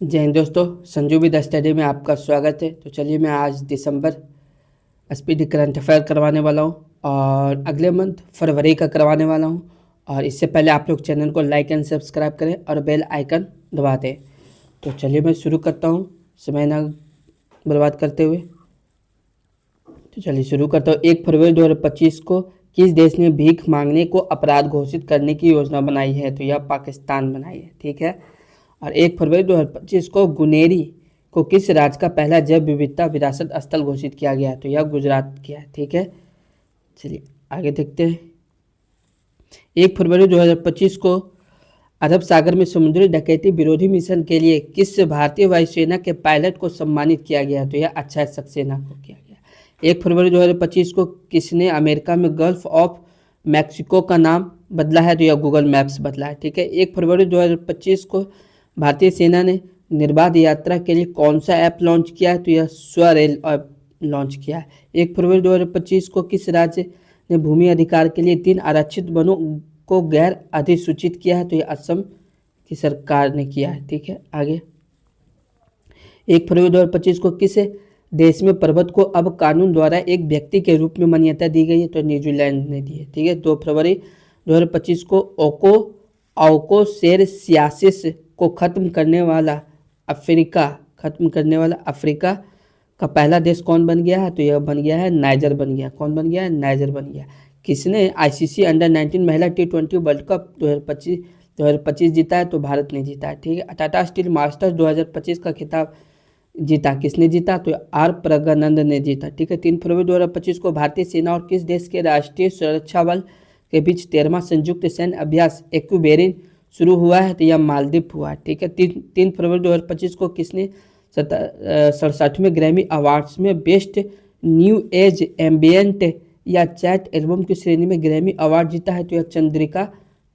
जय हिंद दोस्तों, Sanju with study में आपका स्वागत है। तो चलिए मैं आज दिसंबर स्पीड करंट अफेयर करवाने वाला हूँ और अगले मंथ फरवरी का करवाने वाला हूँ। और इससे पहले आप लोग चैनल को लाइक एंड सब्सक्राइब करें और बेल आइकन दबा दें। तो चलिए मैं शुरू करता हूँ समय ना बर्बाद करते हुए। तो चलिए शुरू करता हूँ। 1 फरवरी 2025 को किस देश ने भीख मांगने को अपराध घोषित करने की योजना बनाई है? तो यह पाकिस्तान बनाई है। ठीक है। और 1 फरवरी 2025 को गुनेरी को किस राज्य का पहला जैव विविधता विरासत स्थल घोषित किया गया है? तो यह गुजरात किया है। ठीक है। चलिए आगे देखते हैं। 1 फरवरी 2025 को अरब सागर में समुद्री डकैती विरोधी मिशन के लिए किस भारतीय वायुसेना के पायलट को सम्मानित किया गया? तो यह अक्षय सक्सेना को किया गया। 1 फरवरी 2025 को किसने अमेरिका में गल्फ ऑफ मैक्सिको का नाम बदला है? तो यह गूगल मैप्स बदला है। ठीक है। 1 फरवरी 2025 को भारतीय सेना ने निर्बाध यात्रा के लिए कौन सा ऐप लॉन्च किया है? तो यह स्वरेल ऐप लॉन्च किया है। 1 फरवरी 2025 को किस राज्य ने भूमि अधिकार के लिए 3 आरक्षित वनों को गैर अधिसूचित किया है? तो यह असम की सरकार ने किया है। ठीक है। आगे 1 फरवरी 2025 को किस देश में पर्वत को अब कानून द्वारा एक व्यक्ति के रूप में मान्यता दी गई है? तो न्यूजीलैंड ने दी है। ठीक है। 2 फरवरी 2025 को ऑकोसेरसियासिस को खत्म करने वाला अफ्रीका का पहला देश कौन बन गया है? तो यह बन गया है नाइजर बन गया। कौन बन गया है? नाइजर बन गया। किसने आईसीसी अंडर 19 महिला T20 वर्ल्ड कप 2025 जीता है? तो भारत ने जीता है। ठीक है। टाटा स्टील मास्टर्स 2025 का खिताब जीता। किसने जीता? तो आर प्रज्ञानंद ने जीता। ठीक है। 3 फरवरी 2025 को भारतीय सेना और किस देश के राष्ट्रीय सुरक्षा बल के बीच 13वां संयुक्त सैन्य अभ्यास एक्वेरिन शुरू हुआ है? तो यह मालदीव हुआ है। ठीक है। 3 फरवरी 2025 को किसने 67वें ग्रैमी अवार्ड्स में बेस्ट न्यू एज एम्बियंट या चैट एल्बम की श्रेणी में ग्रैमी अवार्ड जीता है? तो यह चंद्रिका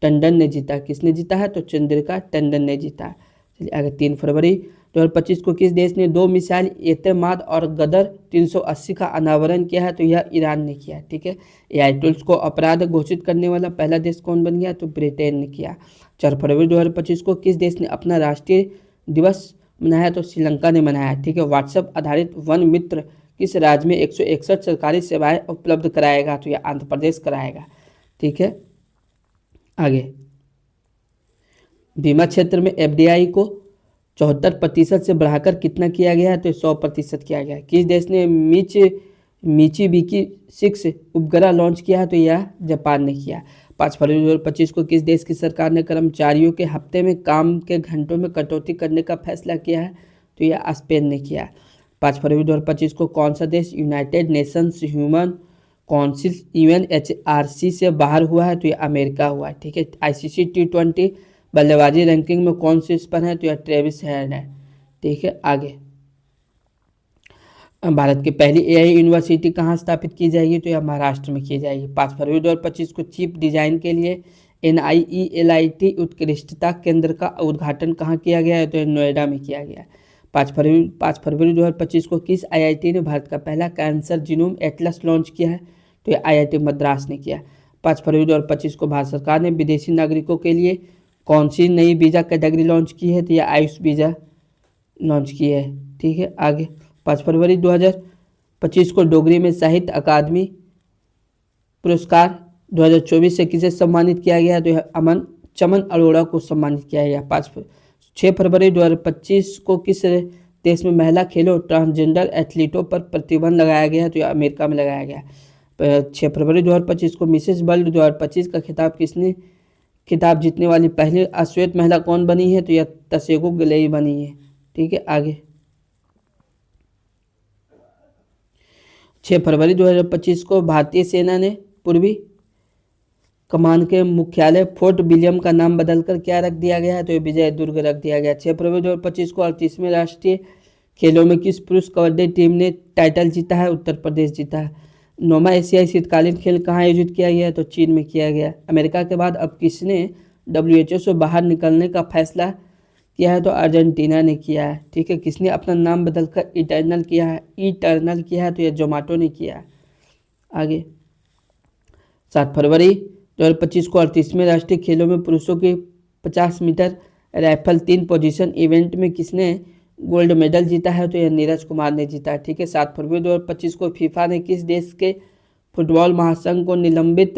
टंडन ने जीता। किसने जीता है? तो चंद्रिका टंडन ने जीता। चलिए आगे 3 फरवरी 2025 को किस देश ने 2 मिसाइल एतमाद और गदर 380 का अनावरण किया है? तो यह ईरान ने किया। ठीक है। एआई टूल्स को अपराध घोषित करने वाला पहला देश कौन बन गया? तो ब्रिटेन ने किया। 4 फरवरी 2025 को किस देश ने अपना राष्ट्रीय दिवस मनाया? तो श्रीलंका ने मनाया। ठीक है। व्हाट्सएप आधारित वन मित्र किस राज्य में 161 सरकारी सेवाएं उपलब्ध कराएगा? तो यह आंध्र प्रदेश कराएगा। ठीक है। आगे बीमा क्षेत्र में एफडीआई को 74% से बढ़ाकर कितना किया गया है? तो 100% किया गया है। किस देश ने मिचिबिकी 6 उपग्रह लॉन्च किया है? तो यह जापान ने किया। 5 फरवरी 2025 को किस देश की सरकार ने कर्मचारियों के हफ्ते में काम के घंटों में कटौती करने का फैसला किया है? तो यह स्पेन ने किया। 5 फरवरी 2025 को कौन सा देश United Nations human council UNHRC से बाहर हुआ है? तो यह अमेरिका हुआ है। ठीक है। आईसीसी T20 बल्लेबाजी रैंकिंग में कौन शीर्ष पर है? तो यह ट्रेविस हेड है। ठीक है। आगे भारत की पहली एआई यूनिवर्सिटी कहाँ स्थापित की जाएगी? तो यह महाराष्ट्र में की जाएगी। 5 फरवरी 2025 को चीफ डिजाइन के लिए NIELIT उत्कृष्टता केंद्र का उद्घाटन कहाँ किया गया है? तो नोएडा में किया गया है। 5 फरवरी 2025 को किस IIT ने भारत का पहला कैंसर जीनोम एटलस लॉन्च किया है? तो यह IIT मद्रास ने किया। 5 फरवरी 2025 को भारत सरकार ने विदेशी नागरिकों के लिए कौन सी नई वीज़ा कैटेगरी लॉन्च की है? तो यह आयुष वीज़ा लॉन्च की है। ठीक है। आगे 5 फरवरी 2025 को डोगरी में साहित्य अकादमी पुरस्कार 2024 से किसे सम्मानित किया गया? तो यह चमन अरोड़ा को सम्मानित किया गया। 6 फरवरी 2025 को किस देश में महिला खेलों ट्रांसजेंडर एथलीटों पर प्रतिबंध लगाया गया है? तो यह अमेरिका में लगाया गया। 6 फरवरी 2025 को मिसेस वर्ल्ड 2025 का खिताब जीतने वाली पहली अश्वेत महिला कौन बनी है? तो यह तसेगो गिलेई बनी है। ठीक है। आगे 6 फरवरी 2025 को भारतीय सेना ने पूर्वी कमान के मुख्यालय फोर्ट विलियम का नाम बदलकर क्या रख दिया गया है? तो विजय दुर्ग रख दिया गया। 6 फरवरी 2025 को 38वें राष्ट्रीय खेलों में किस पुरुष कबड्डी टीम ने टाइटल जीता है? उत्तर प्रदेश जीता है। 9वां एशियाई शीतकालीन खेल कहाँ आयोजित किया गया? तो चीन में किया गया। अमेरिका के बाद अब किसने WHO से बाहर निकलने का फैसला किया है? तो अर्जेंटीना ने किया है। ठीक है। किसने अपना नाम बदलकर इटर्नल किया है? तो यह जोमेटो ने किया है। आगे 7 फरवरी 2025 को 38वें राष्ट्रीय खेलों में पुरुषों के 50 मीटर राइफल 3 पोजीशन इवेंट में किसने गोल्ड मेडल जीता है? तो यह नीरज कुमार ने जीता है। ठीक है। 7 फरवरी 2025 को फीफा ने किस देश के फुटबॉल महासंघ को निलंबित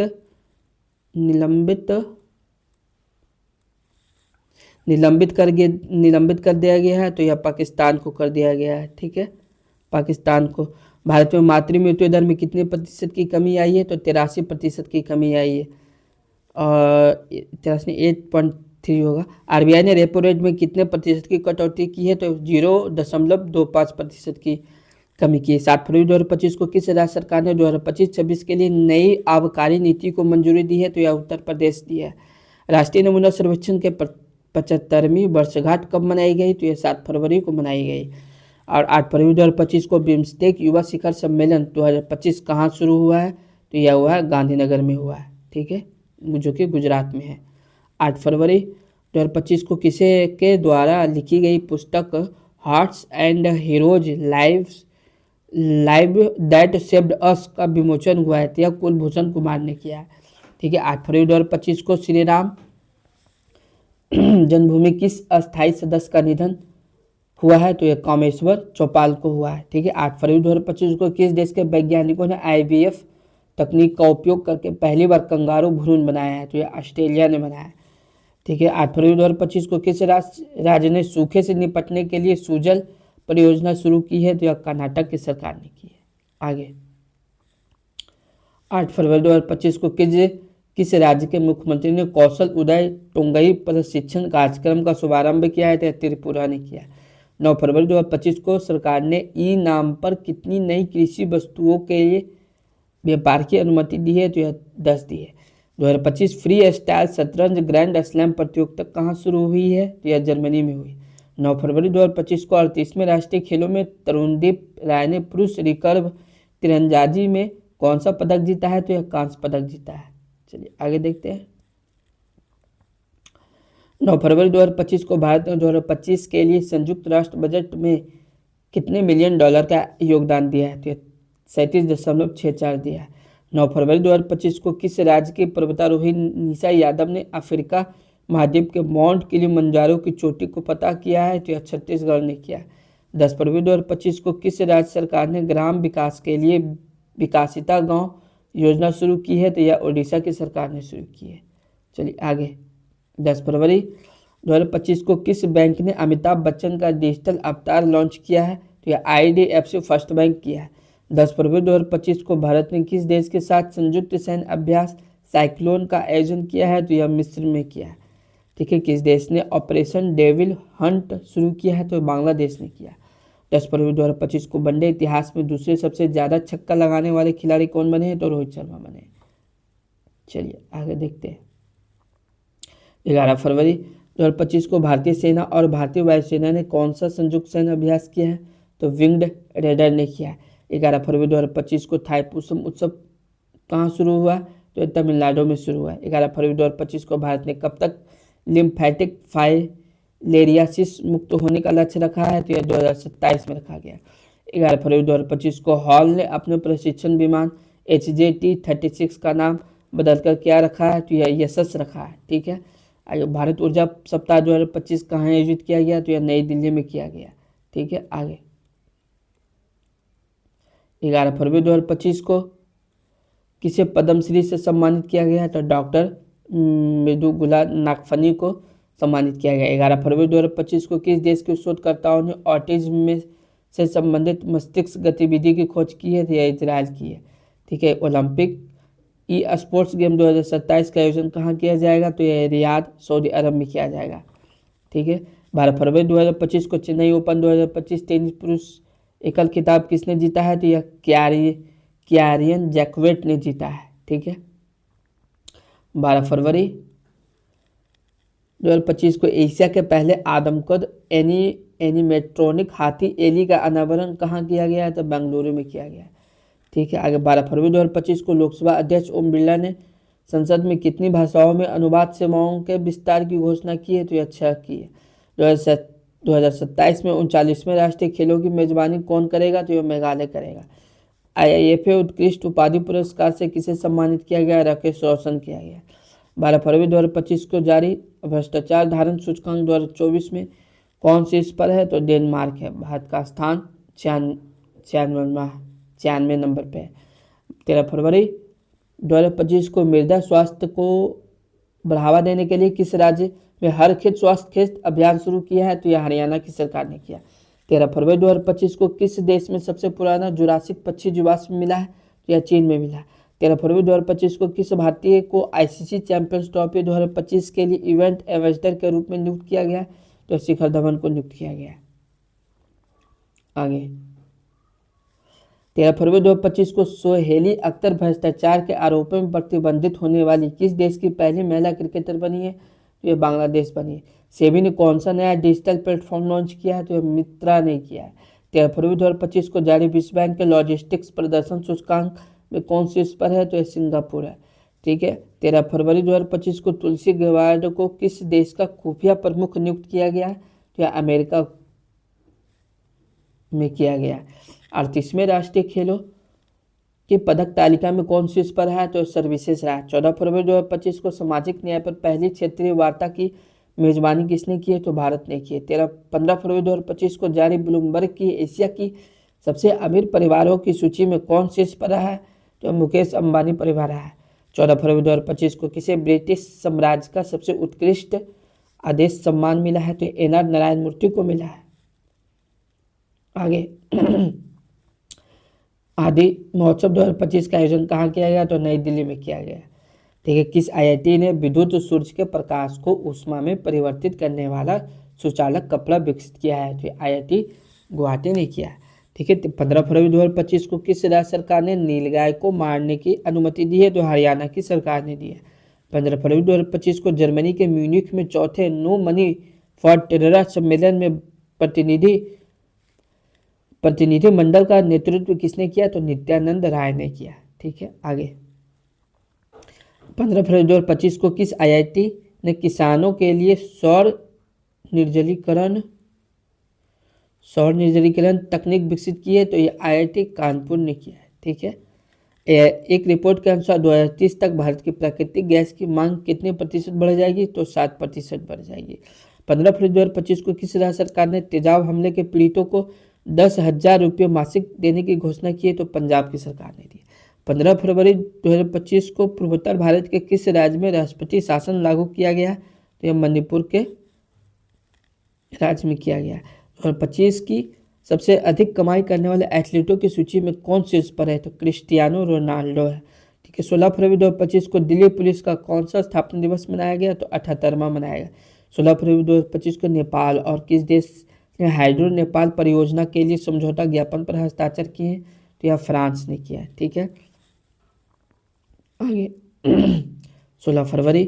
कर दिया गया है? तो यह पाकिस्तान को कर दिया गया है। ठीक है, पाकिस्तान को। भारत में मातृ मृत्यु दर में कितने प्रतिशत की कमी आई है? तो 83% की कमी आई है, और 83.3 होगा। आरबीआई ने रेपो रेट में कितने प्रतिशत की कटौती की है? तो 0.25% की कमी की है। 7 फरवरी 2025 को किस राज्य सरकार ने 2025-26 के लिए नई आबकारी नीति को मंजूरी दी है? तो यह उत्तर प्रदेश दी है। राष्ट्रीय नमूना सर्वेक्षण के 75वीं वर्षगांठ कब मनाई गई? तो यह 7 फरवरी को मनाई गई। और 8 फरवरी 2025 को बिम्स्टेक युवा शिखर सम्मेलन 2025 कहाँ शुरू हुआ है? तो यह हुआ है गांधीनगर में हुआ है। ठीक है, जो कि गुजरात में है। 8 फरवरी 2025 को किसे के द्वारा लिखी गई पुस्तक hearts and heroes live that saved us का विमोचन हुआ है? तो यह कुलभूषण कुमार ने किया है। ठीक है। 8 फरवरी 2025 को श्री राम जन्मभूमि किस अस्थायी सदस्य का निधन हुआ है? तो यह कामेश्वर चौपाल को हुआ है। ठीक है। 8 फरवरी 2025 को किस देश के वैज्ञानिकों ने IVF तकनीक का उपयोग करके पहली बार कंगारू भ्रूण बनाया है? तो यह ऑस्ट्रेलिया ने बनाया है। ठीक है। 8 फरवरी 2025 को किस राज्य ने सूखे से निपटने के लिए सुजल परियोजना शुरू की है? तो यह कर्नाटक की सरकार ने की है। आगे 8 फरवरी 2025 को किस राज्य के मुख्यमंत्री ने कौशल उदय टोंगई प्रशिक्षण कार्यक्रम का शुभारंभ किया है? तो त्रिपुरा ने किया। 9 फरवरी 2025 को सरकार ने ई नाम पर कितनी नई कृषि वस्तुओं के लिए व्यापार की अनुमति दी है? तो यह 10 दी है। 2025 फ्री स्टाइल शतरंज ग्रैंड स्लैम प्रतियोगिता कहाँ शुरू हुई है? तो यह जर्मनी में हुई। 9 फरवरी 2025 को 38वें राष्ट्रीय खेलों में तरुणदीप राय ने पुरुष रिकर्व तीरंदाजी में कौन सा पदक जीता है? तो यह कांस्य पदक जीता है। चलिए आगे देखते हैं। 9 फरवरी 2025 को भारत ने 2025 के लिए संयुक्त राष्ट्र बजट में कितने मिलियन डॉलर का योगदान दिया है? तो 37.64 दिया है। 9 फरवरी 2025 को किस राज्य के पर्वतारोही निशा यादव ने अफ्रीका महाद्वीप के माउंट किलिमंजारो की चोटी को फतह किया है? तो यह छत्तीसगढ़ ने किया। 10 फरवरी 2025 को किस राज्य सरकार ने ग्राम विकास के लिए विकासिता गांव योजना शुरू की है? तो यह उड़ीसा की सरकार ने शुरू की है। चलिए आगे 10 फरवरी 2025 को किस बैंक ने अमिताभ बच्चन का डिजिटल अवतार लॉन्च किया है? तो यह IDFC फर्स्ट बैंक किया है। 10 फरवरी 2025 को भारत ने किस देश के साथ संयुक्त सैन्य अभ्यास साइक्लोन का आयोजन किया है? तो यह मिस्र में किया है। ठीक है। किस देश ने ऑपरेशन डेविल हंट शुरू किया है? तो बांग्लादेश ने किया। 10 फरवरी 2025 को वनडे इतिहास में दूसरे सबसे ज़्यादा छक्का लगाने वाले खिलाड़ी कौन बने हैं? तो रोहित शर्मा बने। चलिए आगे देखते हैं। 11 फरवरी 2025 को भारतीय सेना और भारतीय वायुसेना ने कौन सा संयुक्त सैन्य अभ्यास किया है? तो विंग्ड रेडर ने किया है। 11 फरवरी 2025 को थाईपुसम उत्सव कहाँ शुरू हुआ? तो तमिलनाडु में शुरू हुआ है। 11 फरवरी 2025 को भारत ने कब तक लिम्फेटिक फाइलेरियासिस मुक्त होने का लक्ष्य रखा है? तो यह 2027 में रखा गया। 11 फरवरी 2025 को हॉल ने अपने प्रशिक्षण विमान HJT-36 का नाम बदलकर क्या रखा है? तो यह यशस रखा है। ठीक है। भारत ऊर्जा सप्ताह 2025 कहाँ आयोजित किया गया? तो यह नई दिल्ली में किया गया। ठीक है। आगे 11 फरवरी 2025 को किसे पद्मश्री से सम्मानित किया गया? तो डॉक्टर मृदुला नागफनी को सम्मानित किया गया। 11 फरवरी 2025 को किस देश के शोधकर्ताओं ने ऑटिज्म में से संबंधित मस्तिष्क गतिविधि की खोज की है? तो यह इजराइल की है। ठीक है। ओलंपिक ई स्पोर्ट्स गेम 2027 का आयोजन कहाँ किया जाएगा? तो यह रियाद सऊदी अरब में किया जाएगा। ठीक है। 12 फरवरी 2025 को चेन्नई ओपन 2025 टेनिस पुरुष एकल खिताब किसने जीता है? तो यह क्यारियन जैक्वेट ने जीता है। ठीक है। 12 फरवरी 2025 को एशिया के पहले आदमकद एनिमेट्रॉनिक हाथी एली का अनावरण कहाँ किया गया है? तो बेंगलुरु में किया गया है। ठीक है। आगे 12 फरवरी 2025 को लोकसभा अध्यक्ष ओम बिरला ने संसद में कितनी भाषाओं में अनुवाद सेवाओं के विस्तार की घोषणा की है? तो यह 6 की है। 2027 में 39वें राष्ट्रीय खेलों की मेजबानी कौन करेगा? तो यह मेघालय करेगा। IIFA उत्कृष्ट उपाधि पुरस्कार से किसे सम्मानित किया गया? राकेश रोशन किया गया। 12 फरवरी 2025 को जारी भ्रष्टाचार धारण सूचकांक 2024 में कौन शीर्ष पर है? तो डेनमार्क है। भारत का स्थान 96 नंबर पे है। 13 फरवरी 2025 को मृदा स्वास्थ्य को बढ़ावा देने के लिए किस राज्य में हर खेत स्वास्थ्य खेत अभियान शुरू किया है? तो यह हरियाणा की सरकार ने किया। 13 फरवरी 2025 को किस देश में सबसे पुराना जुरासिक पक्षी जीवाश्म मिला है? तो यह चीन में मिला है। 13 फरवरी 2025 को किस भारतीय को आईसीसी चैंपियंस ट्रॉफी 2025 के लिए इवेंट एम्बेसडर के रूप में नियुक्त किया गया? तो शिखर धवन को नियुक्त किया गया। आगे 13 फरवरी 2025 को सोहेली अख्तर भ्रष्टाचार के आरोपों में प्रतिबंधित होने वाली किस देश की पहली महिला क्रिकेटर बनी है? तो यह बांग्लादेश बनी है। सेबी ने कौन सा नया डिजिटल प्लेटफॉर्म लॉन्च किया है? तो यह मित्रा ने किया है। 13 फरवरी 2025 को जारी विश्व बैंक के लॉजिस्टिक्स प्रदर्शन सूचकांक में कौन शीर्ष पर है? तो यह सिंगापुर है। ठीक है। 13 फरवरी 2025 को तुलसी गैवार्ड को किस देश का खुफिया प्रमुख नियुक्त किया गया है? तो यह अमेरिका में किया गया। 38वें राष्ट्रीय खेलों की पदक तालिका में कौन शीर्ष पर है? तो सर्विसेज रहा। 14 फरवरी 2025 को सामाजिक न्याय पर पहली क्षेत्रीय वार्ता की मेजबानी किसने की है? तो भारत ने की है। 15 फरवरी 2025 को जारी ब्लूमबर्ग की एशिया की सबसे अमीर परिवारों की सूची में कौन शीर्ष पर रहा है? तो मुकेश अंबानी परिवार रहा है। 14 फरवरी 2025 को किसे ब्रिटिश साम्राज्य का सबसे उत्कृष्ट आदेश सम्मान मिला है? तो NR नारायण मूर्ति को मिला है। आगे आदि महोत्सव 2025 का आयोजन कहाँ किया गया? तो नई दिल्ली में किया गया। ठीक है। किस IIT ने विद्युत सूर्य के प्रकाश को ऊष्मा में परिवर्तित करने वाला सुचालक कपड़ा विकसित किया है? तो IIT गुवाहाटी ने किया। ठीक है। 15 फरवरी 2025 को किस राज्य सरकार ने नीलगाय को मारने की अनुमति दी है? तो हरियाणा की सरकार ने दी है। 15 फरवरी 2025 को जर्मनी के म्यूनिख में चौथे नो मनी फॉर टेरर सम्मेलन में प्रतिनिधि मंडल का नेतृत्व किसने किया? तो नित्यानंद राय ने किया। ठीक है। आगे 15 फरवरी 2025 को किस IIT ने किसानों के लिए सौर निर्जलीकरण तकनीक विकसित की है? तो ये IIT कानपुर ने किया है। ठीक है। एक रिपोर्ट के अनुसार 2030 तक भारत की प्राकृतिक गैस की मांग कितने प्रतिशत बढ़ जाएगी? तो 7% बढ़ जाएगी। 15 फरवरी 2025 को किस राज्य सरकार ने तेजाब हमले के पीड़ितों को 10,000 रुपये मासिक देने की घोषणा की है? तो पंजाब की सरकार ने दी। 15 फरवरी 2025 को पूर्वोत्तर भारत के किस राज्य में राष्ट्रपति शासन लागू किया गया? तो यह मणिपुर के राज्य में किया गया। 2025 की सबसे अधिक कमाई करने वाले एथलीटों की सूची में कौन शीर्ष पर है? तो क्रिस्टियानो रोनाल्डो है। ठीक है। 16 फरवरी 2025 को दिल्ली पुलिस का कौन सा स्थापना दिवस मनाया गया? तो 78वां मनाया गया। 16 फरवरी 2025 को नेपाल और किस देश ने हाइड्रो नेपाल परियोजना के लिए समझौता ज्ञापन पर हस्ताक्षर किए हैं? तो यह फ्रांस ने किया है। ठीक है। आगे 16 फरवरी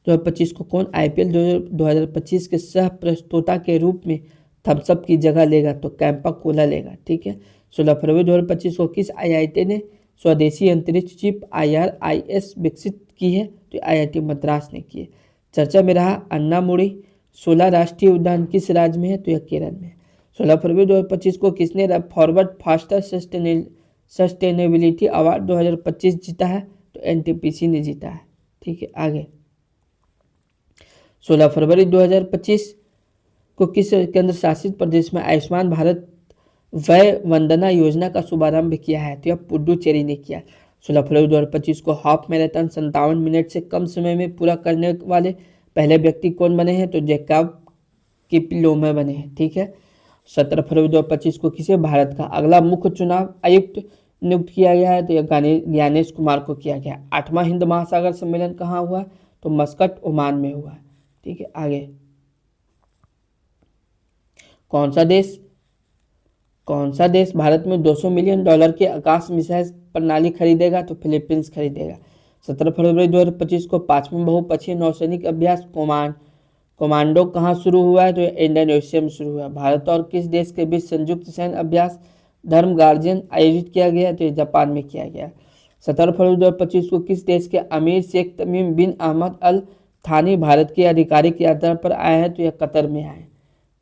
2025 को कौन IPL 2025 के सह प्रस्तोता के रूप में थम्सअप की जगह लेगा? तो कैंपा कोला लेगा। ठीक है। 16 फरवरी 2025 को किस IIT ने स्वदेशी अंतरिक्ष चिप IRIS विकसित की है? तो IIT मद्रास ने की है। चर्चा में रहा अन्नामुडी 16 राष्ट्रीय उद्यान किस राज्य में है? तो यह केरल में है। 16 फरवरी 2025 को किसने फॉरवर्ड फास्टर सस्टेनेबिलिटी अवार्ड 2025 जीता है? तो NTPC ने जीता है। ठीक है। आगे 16 फरवरी 2025 को किस केंद्र शासित प्रदेश में आयुष्मान भारत वय वंदना योजना का शुभारंभ किया है? तो यह पुडुचेरी ने किया। 16 फरवरी 2025 को हाफ मैराथन 57 मिनट से कम समय में पूरा करने वाले पहले व्यक्ति कौन बने हैं? तो जैकब किपलोमे बने हैं। ठीक है। 17 फरवरी 2025 को किसे भारत का अगला मुख्य चुनाव आयुक्त नियुक्त किया गया है? तो यह ज्ञानेश कुमार को किया गया। 8वां हिंद महासागर सम्मेलन कहाँ हुआ? तो मस्कट ओमान में हुआ। ठीक है। आगे कौन सा देश भारत में $200 मिलियन की आकाश मिसाइल प्रणाली खरीदेगा? तो फिलीपींस खरीदेगा। 17 फरवरी 2025 को 5वां बहुपक्षीय नौसैनिक अभ्यास कमांडो कहाँ शुरू हुआ है? तो इंडोनेशिया में शुरू हुआ। भारत और किस देश के बीच संयुक्त सैन्य अभ्यास धर्म गार्जियन आयोजित किया गया? तो जापान में किया गया। 17 फरवरी 2025 को किस देश के अमीर शेख तमीम बिन अहमद अल थानी भारत की आधिकारिक यात्रा पर आए हैं? तो यह कतर में आए।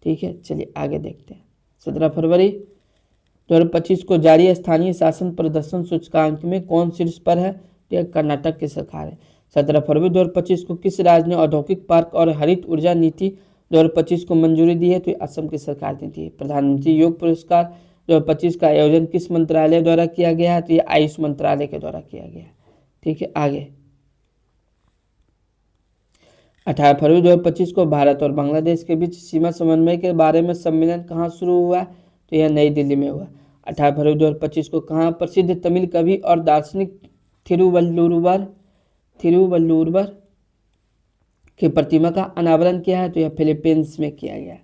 ठीक है। चलिए आगे देखते हैं। 17 फरवरी 2025 को जारी स्थानीय शासन प्रदर्शन सूचकांक में कौन शीर्ष पर है? तो यह कर्नाटक की सरकार है। 17 फरवरी 2025 को किस राज्य ने औद्योगिक पार्क और हरित ऊर्जा नीति 2025 को मंजूरी दी है? तो ये असम की सरकार ने दी है। प्रधानमंत्री योग पुरस्कार 2025 का आयोजन किस मंत्रालय द्वारा किया गया है? तो ये आयुष मंत्रालय के द्वारा किया गया है। ठीक है, आगे 18 फरवरी 2025 को भारत और बांग्लादेश के बीच सीमा समन्वय के बारे में सम्मेलन कहाँ शुरू हुआ? तो यह नई दिल्ली में हुआ। 18 फरवरी 2025 को कहाँ प्रसिद्ध तमिल कवि और दार्शनिक थिरुवल्लुवर की प्रतिमा का अनावरण किया है? तो यह फिलीपींस में किया गया।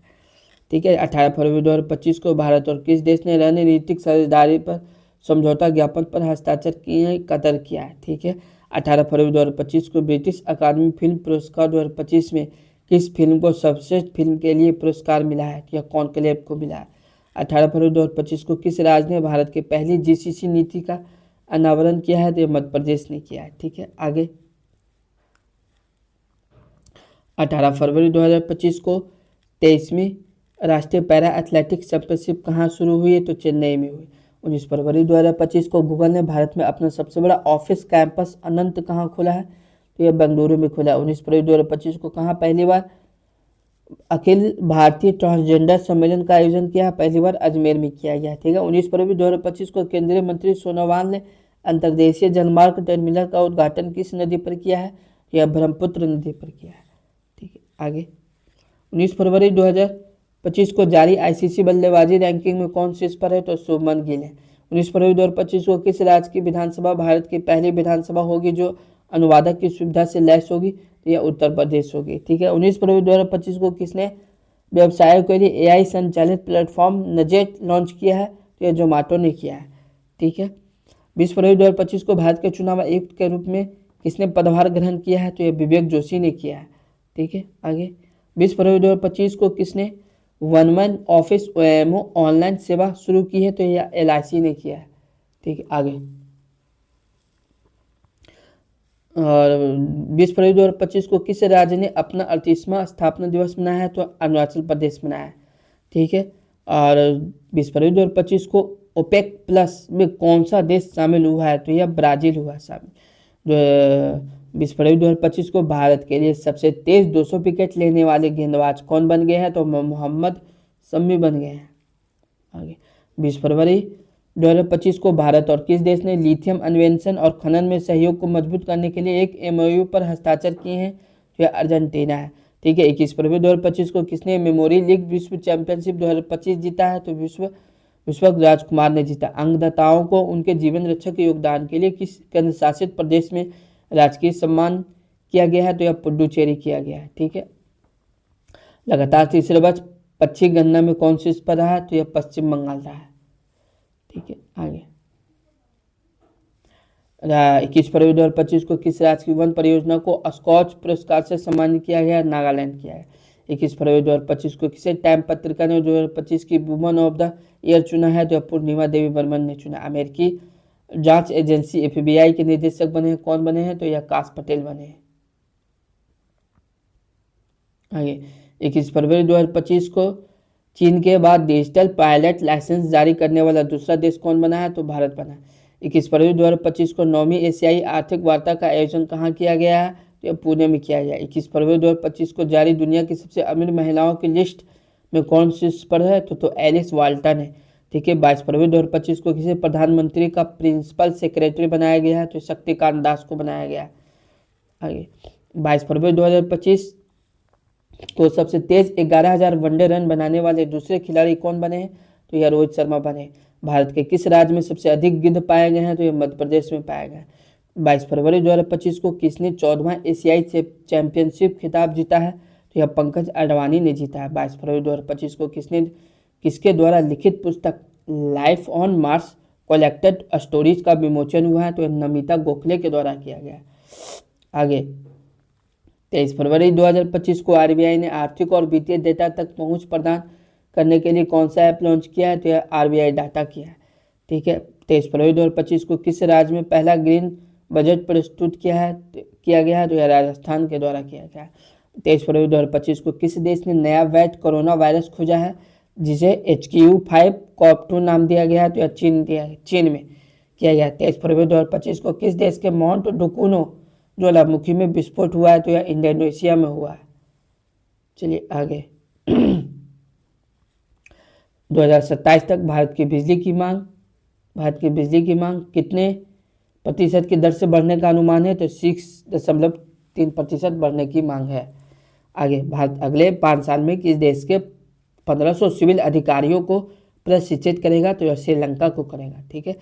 ठीक है, 18 फरवरी 2025 को भारत और किस देश ने रणनीतिक साझेदारी पर समझौता ज्ञापन पर हस्ताक्षर किए हैं? कतर किया है। ठीक है, 18 फरवरी 2025 को ब्रिटिश अकादमी फिल्म पुरस्कार 2025 में किस फिल्म को सर्वश्रेष्ठ फिल्म के लिए पुरस्कार मिला है? यह कॉन्क्लेव को मिला है। 18 फरवरी 2025 को किस राज्य ने भारत की पहली जीसीसी नीति का अनावरण किया है? तो यह मध्य प्रदेश ने किया है। ठीक है, आगे 18 फरवरी 2025 को 23वीं राष्ट्रीय पैरा एथलेटिक्स चैंपियनशिप कहाँ शुरू हुई है? तो चेन्नई में हुई। 19 फरवरी 2025 को गूगल ने भारत में अपना सबसे बड़ा ऑफिस कैंपस अनंत कहाँ खोला है? तो यह बेंगलुरु में खुला। 19 फरवरी 2025 को कहाँ पहली बार अखिल भारतीय ट्रांसजेंडर सम्मेलन का आयोजन किया? पहली बार अजमेर में किया गया। ठीक है, 19 फरवरी 2025 को केंद्रीय मंत्री सोनोवाल ने अंतर्देशीय जलमार्ग टर्मिनल का उद्घाटन किस नदी पर किया है? यह ब्रह्मपुत्र नदी पर किया है। ठीक है, आगे 19 फरवरी 2025 को जारी आईसीसी बल्लेबाजी रैंकिंग में कौन शीर्ष पर है? तो शुभमन गिल है। 19 फरवरी 2025 को किस राज्य की विधानसभा भारत की पहली विधानसभा होगी जो अनुवादक की सुविधा से लैस होगी? तो यह उत्तर प्रदेश होगी। ठीक है, 19 फरवरी 2025 को किसने व्यवसायों के लिए एआई संचालित प्लेटफॉर्म नजेट लॉन्च किया है? तो यह जोमेटो ने किया है। ठीक है, 20 फरवरी 2025 को भारत के चुनाव आयुक्त के रूप में किसने पदभार ग्रहण किया है? तो यह विवेक जोशी ने किया है। ठीक है, आगे 20 फरवरी 2025 को किसने one man office OMO online सेवा शुरू की है? तो यह एलआईसी ने किया है। ठीक है, आगे और 20 फरवरी 2025 को किस राज्य ने अपना 38वां स्थापना दिवस मनाया है? तो अरुणाचल प्रदेश मनाया है। ठीक है, और 20 फरवरी 2025 को ओपेक प्लस में कौन सा देश शामिल हुआ है? तो यह ब्राजील हुआ शामिल। 20 फरवरी 2025 को भारत के लिए सबसे तेज 200 विकेट लेने वाले गेंदबाज कौन बन गए हैं? तो मोहम्मद शमी बन गए हैं। आगे 20 फरवरी 2025 को भारत और किस देश ने लिथियम अन्वेषण और खनन में सहयोग को मजबूत करने के लिए एक एमओयू पर हस्ताक्षर किए हैं? तो यह अर्जेंटीना है। ठीक है, 21 फरवरी 2025 को किसने मेमोरी लीग विश्व चैंपियनशिप 2025 जीता है? तो विश्वक राजकुमार ने जीता। अंगदाताओं को उनके जीवन रक्षक योगदान के लिए किस केंद्र शासित प्रदेश में राजकीय सम्मान किया गया है? तो यह पुडुचेरी किया गया है। ठीक है, लगातार तीसरे वर्ष पक्षी गणना में कौन शीर्ष पर रहा है? तो यह पश्चिम बंगाल रहा है। ठीक है, आगे 21 फरवरी 2025 को किस राज्य की वन परियोजना को स्कॉच पुरस्कार से सम्मानित किया गया? नागालैंड किया है। 21 फरवरी 2025 को किसे टाइम पत्रिका ने 2025 की वुमन ऑफ द ईयर चुना है? तो पूर्णिमा देवी बर्मन ने चुना। अमेरिकी जांच एजेंसी एफबीआई के निदेशक बने हैं, कौन बने हैं? तो यह आकाश पटेल बने हैं। आगे 21 फरवरी 2025 को चीन के बाद डिजिटल पायलट लाइसेंस जारी करने वाला दूसरा देश कौन बना है? तो भारत बना है। 21 फरवरी 2025 को 9वीं एशियाई आर्थिक वार्ता का आयोजन कहाँ किया गया है? तो यह पुणे में किया गया। 21 फरवरी 2025 को जारी दुनिया की सबसे अमीर महिलाओं की लिस्ट में कौन शीर्ष पर है? तो एलिस वाल्टन है। ठीक है, 22 फरवरी 2025 को किसी प्रधानमंत्री का प्रिंसिपल सेक्रेटरी बनाया गया है? तो शक्तिकांत दास को बनाया गया है। आगे 22 फरवरी 2025 को सबसे तेज 11,000 वनडे रन बनाने वाले दूसरे खिलाड़ी कौन बने हैं? तो यह रोहित शर्मा बने। भारत के किस राज्य में सबसे अधिक गिद्ध पाए गए हैं? तो यह मध्य प्रदेश में पाए गए। 22 फरवरी 2025 को किसने 14वां एशियाई चैंपियनशिप खिताब जीता है? तो यह पंकज अडवाणी ने जीता है। 22 फरवरी 2025 को किसके द्वारा लिखित पुस्तक life on Mars collected stories का विमोचन हुआ है? तो यह नमिता गोखले के द्वारा किया गया। आगे 23 फरवरी 2025 को आरबीआई ने आर्थिक और वित्तीय डेटा तक पहुंच प्रदान करने के लिए कौन सा ऐप लॉन्च किया है? तो यह आरबीआई डाटा किया है। ठीक है, 23 फरवरी 2025 को किस राज्य में पहला ग्रीन बजट प्रस्तुत किया गया है? तो यह राजस्थान के द्वारा किया गया है। 23 फरवरी 2025 को किस देश ने नया वैध कोरोना वायरस खोजा है जिसे HQ5COV2 नाम दिया गया है? तो यह चीन में किया गया। 23 फरवरी 2025 को किस देश के माउंट डुकुनो ज्वालामुखी में विस्फोट हुआ है तो यह इंडोनेशिया में हुआ है। चलिए आगे 2027 तक भारत की बिजली की मांग कितने प्रतिशत की दर से बढ़ने का अनुमान है? तो 6.3% बढ़ने की मांग है। आगे, भारत अगले 5 साल में किस देश के 1500 सिविल अधिकारियों को प्रशिक्षित करेगा? तो यह श्रीलंका को करेगा। ठीक है।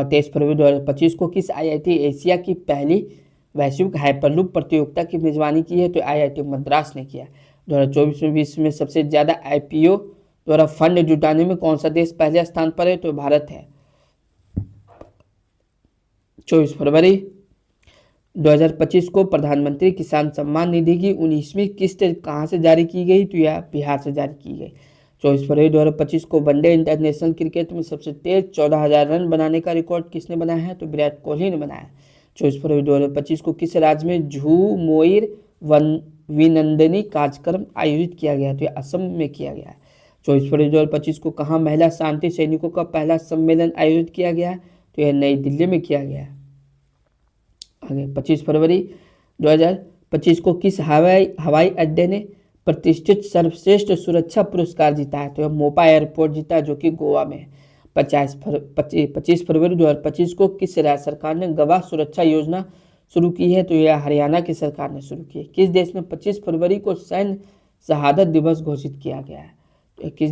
23 फरवरी 2025 को किस IIT एशिया की पहली वैश्विक हाइपरलूप प्रतियोगिता की मेजबानी की है? तो IIT मद्रास ने किया। 2024 में विश्व में सबसे ज्यादा IPO द्वारा फंड जुटाने में कौन सा देश पहले स्थान पर है? तो भारत है। 24 फरवरी 2025 को प्रधानमंत्री किसान सम्मान निधि की 19वीं किस्त कहाँ से जारी की गई? तो यह बिहार से जारी की गई। 24 फरवरी 2025 को वनडे इंटरनेशनल क्रिकेट में सबसे तेज 14,000 रन बनाने का रिकॉर्ड किसने बनाया है? तो विराट कोहली ने बनाया है। 24 फरवरी 2025 को किस राज्य में झू मोइर विनंदनी कार्यक्रम आयोजित किया गया? तो यह असम में किया गया है। 24 फरवरी 2025 को कहाँ महिला शांति सैनिकों का पहला सम्मेलन आयोजित किया गया है? तो यह नई दिल्ली में किया गया है। आगे 25 फरवरी 2025 को किस हवाई अड्डे ने प्रतिष्ठित सर्वश्रेष्ठ सुरक्षा पुरस्कार जीता है? तो यह मोपा एयरपोर्ट जीता जो कि गोवा में है। 25 फरवरी 2025 को किस राज्य सरकार ने गवाह सुरक्षा योजना शुरू की है? तो यह हरियाणा की सरकार ने शुरू की है। किस देश में 25 फरवरी को सैन्य शहादत दिवस घोषित किया गया है? तो किस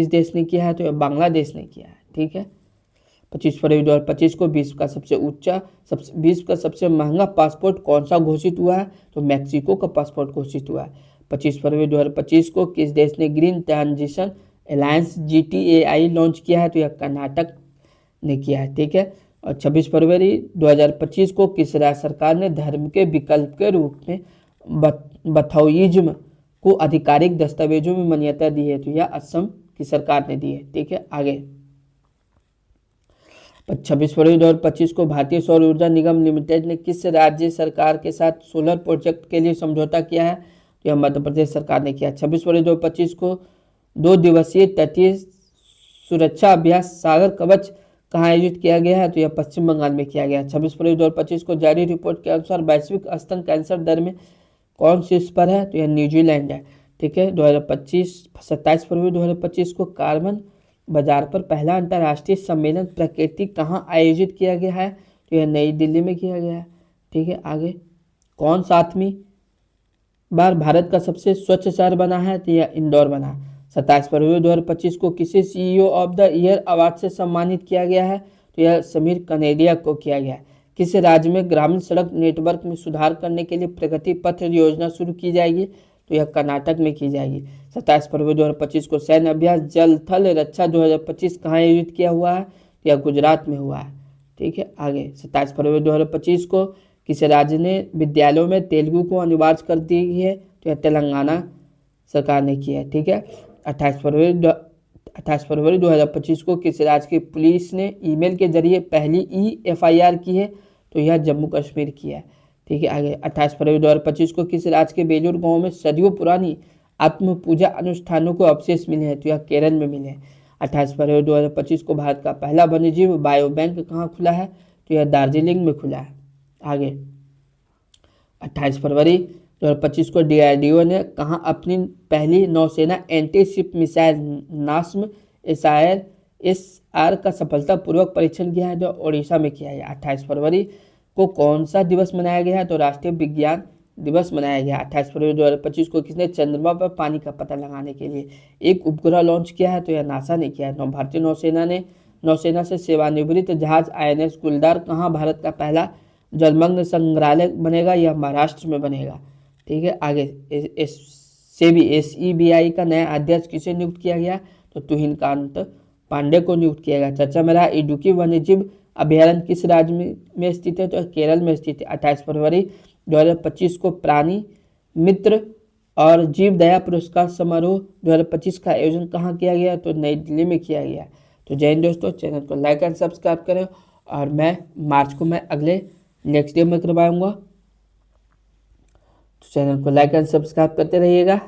देश ने किया है? तो यह बांग्लादेश ने किया है। ठीक है। 25 फरवरी 2025 को विश्व का सबसे महंगा पासपोर्ट कौन सा घोषित हुआ है? तो मैक्सिको का पासपोर्ट घोषित हुआ है। 25 फरवरी 2025 को किस देश ने green transition alliance GTAI launch किया है? तो यह कर्नाटक ने किया है। ठीक है। और 26 फरवरी 2025 को किस राज्य सरकार ने धर्म के विकल्प के रूप में बथौइज्म को आधिकारिक दस्तावेजों में मान्यता दी है? तो यह असम की सरकार ने दी है। ठीक है। आगे 26 फरवरी 2025 को भारतीय सौर ऊर्जा निगम लिमिटेड ने किस राज्य सरकार के साथ सोलर प्रोजेक्ट के लिए समझौता किया है? तो यह मध्य प्रदेश सरकार ने किया। 26 फरवरी 2025 को 2 दिवसीय तटीय सुरक्षा अभ्यास सागर कवच कहाँ आयोजित किया गया है? तो यह पश्चिम बंगाल में किया गया। 26 फरवरी 2025 को जारी रिपोर्ट के अनुसार वैश्विक स्तन कैंसर दर में कौन शीर्ष पर है? तो यह न्यूजीलैंड है। ठीक है। 27 फरवरी 2025 को कार्बन बाजार पर पहला अंतर्राष्ट्रीय सम्मेलन प्रकृति कहाँ आयोजित किया गया है? तो यह नई दिल्ली में किया गया है। ठीक है। आगे, कौन 7वीं बार भारत का सबसे स्वच्छ शहर बना है? तो यह इंदौर बना। 27 फरवरी 2025 को किसे CEO of the year award से सम्मानित किया गया है? तो यह समीर कनेरिया को किया गया है। किस राज्य में ग्रामीण सड़क नेटवर्क में सुधार करने के लिए प्रगति पथ योजना शुरू की जाएगी? तो यह कर्नाटक में की जाएगी। 27 फरवरी 2025 को सैन्य अभ्यास जल थल रक्षा 2025 कहाँ आयोजित किया हुआ है? तो यह गुजरात में हुआ है। ठीक है। आगे 27 फरवरी 2025 को किस राज्य ने विद्यालयों में तेलुगु को अनिवार्य कर दी है? तो यह तेलंगाना सरकार ने किया है। ठीक है। 28 फरवरी 2025 को किस राज्य की पुलिस ने ईमेल के जरिए पहली FIR की है? तो यह जम्मू कश्मीर की है। ठीक है। आगे 28 फरवरी 2025 को किस राज्य के बेलूर गांव में सदियों पुरानी आत्म पूजा अनुष्ठानों को अवशेष मिले हैं? तो यह केरल में मिले हैं। 28 फरवरी 2025 को भारत का पहला वन्यजीव बायो बैंक कहाँ खुला है? तो यह दार्जिलिंग में खुला है। आगे 28 फरवरी 2025 को DRDO ने कहाँ अपनी पहली नौसेना एंटी शिप मिसाइल नास्म SR का सफलतापूर्वक परीक्षण किया है? जो ओडिशा में किया है। 28 फरवरी को कौन सा दिवस मनाया गया है? तो राष्ट्रीय विज्ञान दिवस मनाया गया। 28 फरवरी 2025 को किसने चंद्रमा पर पानी का पता लगाने के लिए एक उपग्रह लॉन्च किया है? तो यह नासा ने किया है। भारतीय नौसेना से सेवानिवृत्त जहाज INS गुलदार कहाँ भारत का पहला जलमग्न संग्रहालय बनेगा? यह महाराष्ट्र में बनेगा। ठीक है। आगे SEBI का नया अध्यक्ष किसे नियुक्त किया गया? तो तुहिनकांत पांडे को नियुक्त किया गया। चर्चा में रहा इडुक्की वन्यजीव अभयारण्य किस राज्य में स्थित है? तो केरल में स्थित है। 28 फरवरी 2025 को प्राणी मित्र और जीव दया पुरस्कार समारोह 2025 का आयोजन कहाँ किया गया? तो नई दिल्ली में किया गया। तो जय हिंद दोस्तों, चैनल को लाइक एंड सब्सक्राइब करें और मैं मार्च को अगले नेक्स्ट डे में करवाऊंगा। तो चैनल को लाइक एंड सब्सक्राइब करते रहिएगा।